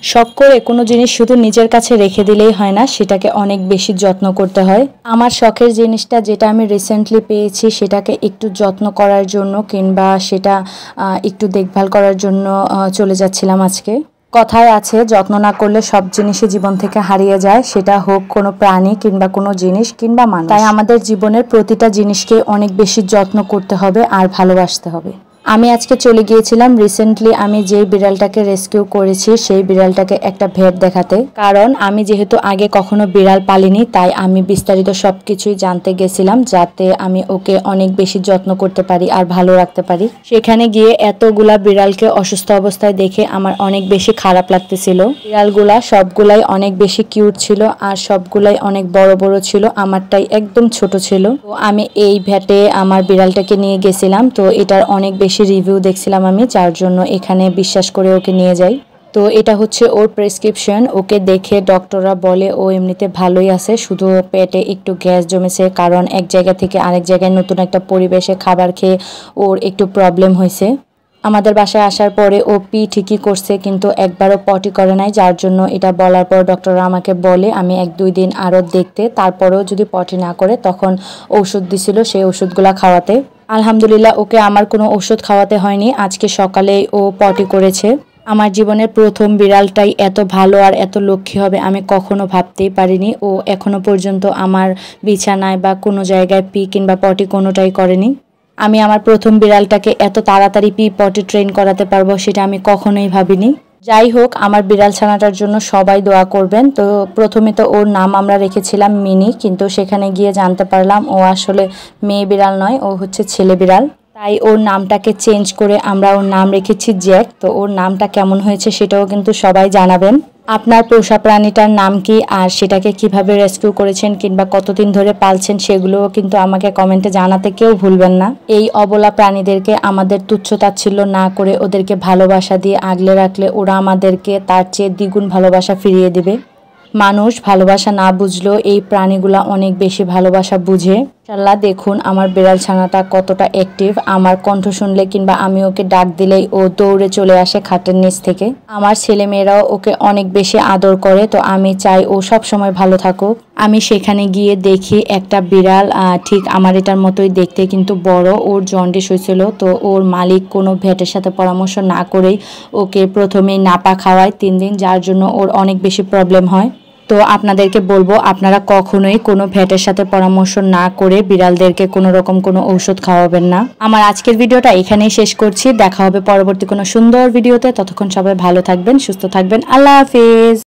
শখ করে কোনো জিনিস শুধু নিজের কাছে রেখে দিলেই হয় না, সেটাকে অনেক বেশি যত্ন করতে হয়। আমার শখের জিনিসটা যেটা আমি রিসেন্টলি পেয়েছি সেটাকে একটু যত্ন করার জন্য কিংবা সেটা একটু দেখভাল করার জন্য চলে যাচ্ছিলাম আজকে। কথায় আছে যত্ন না করলে সব জিনিসই জীবন থেকে হারিয়ে যায়, সেটা হোক কোনো প্রাণী কিংবা কোনো জিনিস কিংবা মানুষ। তাই আমাদের জীবনের প্রতিটা জিনিসকে অনেক বেশি যত্ন করতে হবে আর ভালোবাসতে হবে। আমি আজকে চলে গিয়েছিলাম রিসেন্টলি আমি যেই বিড়ালটাকে রেস্কিউ করেছি সেই বিড়ালটাকে একটা ভেট দেখাতে, কারণ আমি যেহেতু আগে কখনো বিড়াল পালিনি তাই আমি বিস্তারিত সব কিছুই জানতে গেছিলাম যাতে আমি ওকে অনেক বেশি যত্ন করতে পারি আর ভালো রাখতে পারি। সেখানে গিয়ে এতগুলা বিড়ালকে অসুস্থ অবস্থায় দেখে আমার অনেক বেশি খারাপ লাগতেছিল। বিড়ালগুলা সবগুলাই অনেক বেশি কিউট ছিল আর সবগুলাই অনেক বড় বড় ছিল, আমারটাই একদম ছোট ছিল। তো আমি এই ভেটে আমার বিড়ালটাকে নিয়ে গেছিলাম, তো এটার অনেক বেশি রিভিউ দেখছিলাম আমি, যার জন্য এখানে বিশ্বাস করে ওকে নিয়ে যাই। তো এটা হচ্ছে ওর প্রেসক্রিপশন। ওকে দেখে ডক্টররা বলে ও এমনিতে ভালোই আছে, শুধু পেটে একটু গ্যাস জমেছে, কারণ এক জায়গা থেকে আরেক জায়গায় নতুন একটা পরিবেশে খাবার খেয়ে ওর একটু প্রবলেম হয়েছে। আমাদের বাসায় আসার পরে ও পি ঠিকই করছে কিন্তু একবারও পটি করে নাই, যার জন্য এটা বলার পর ডক্টররা আমাকে বলে আমি 1-2 দিন আরও দেখতে, তারপরেও যদি পটি না করে তখন ওষুধ দিছিল সেই ওষুধগুলা খাওয়াতে। আলহামদুলিল্লাহ ওকে আমার কোনো ওষুধ খাওয়াতে হয়নি, আজকে সকালেই ও পটি করেছে। আমার জীবনের প্রথম বিড়ালটাই এত ভালো আর এত লক্ষ্মী হবে আমি কখনো ভাবতেই পারিনি। ও এখনো পর্যন্ত আমার বিছানায় বা কোনো জায়গায় পি কিংবা পটি কোনোটাই করেনি। আমি আমার প্রথম বিড়ালটাকে এত তাড়াতাড়ি পটি ট্রেন করাতে পারবো সেটা আমি কখনোই ভাবিনি। যাই হোক, আমার বিড়াল ছানাটার জন্য সবাই দোয়া করবেন। তো প্রথমে তো ওর নাম আমরা রেখেছিলাম মিনি, কিন্তু সেখানে গিয়ে জানতে পারলাম ও আসলে মেয়ে বিড়াল নয়, ও হচ্ছে ছেলে বিড়াল। তাই ওর নামটাকে চেঞ্জ করে আমরা ওর নাম রেখেছি জ্যাক। তো ওর নামটা কেমন হয়েছে সেটাও কিন্তু সবাই জানাবেন। আপনার পোষা প্রাণীটার নাম কি আর সেটাকে কিভাবে রেস্কিউ করেছেন কিংবা কতদিন ধরে পালছেন সেগুলোও কিন্তু আমাকে কমেন্টে জানাতে কেউ ভুলবেন না। এই অবলা প্রাণীদেরকে আমাদের তুচ্ছ-তাচ্ছিল্য না করে ওদেরকে ভালোবাসা দিয়ে আগলে রাখলে ওরা আমাদেরকে তার চেয়ে দ্বিগুণ ভালোবাসা ফিরিয়ে দিবে। মানুষ ভালোবাসা না বুঝলেও এই প্রাণীগুলা অনেক বেশি ভালোবাসা বুঝে। ইনশাআল্লাহ দেখুন আমার বিড়াল ছানাটা কতটা অ্যাক্টিভ, আমার কণ্ঠ শুনলে কিংবা আমি ওকে ডাক দিলেই ও দৌড়ে চলে আসে খাটের নিচ থেকে। আমার ছেলেমেয়েরাও ওকে অনেক বেশি আদর করে, তো আমি চাই ও সব সময় ভালো থাকুক। আমি সেখানে গিয়ে দেখি একটা বিড়াল ঠিক আমার এটার মতোই দেখতে কিন্তু বড়, ওর জন্ডিস হয়েছিল। তো ওর মালিক কোনো ভেটের সাথে পরামর্শ না করেই ওকে প্রথমেই নাপা খাওয়ায় 3 দিন, যার জন্য ওর অনেক বেশি প্রবলেম হয়। তো আপনাদেরকে বলবো আপনারা কখনোই কোনো ভেটের সাথে পরামর্শ না করে বিড়ালদেরকে কোনো রকম কোনো ঔষধ খাওয়াবেন না। আমার আজকের ভিডিওটা এখানেই শেষ করছি, দেখা হবে পরবর্তী কোনো সুন্দর ভিডিওতে। ততক্ষণ সবাই ভালো থাকবেন, সুস্থ থাকবেন। আল্লাহ হাফেজ।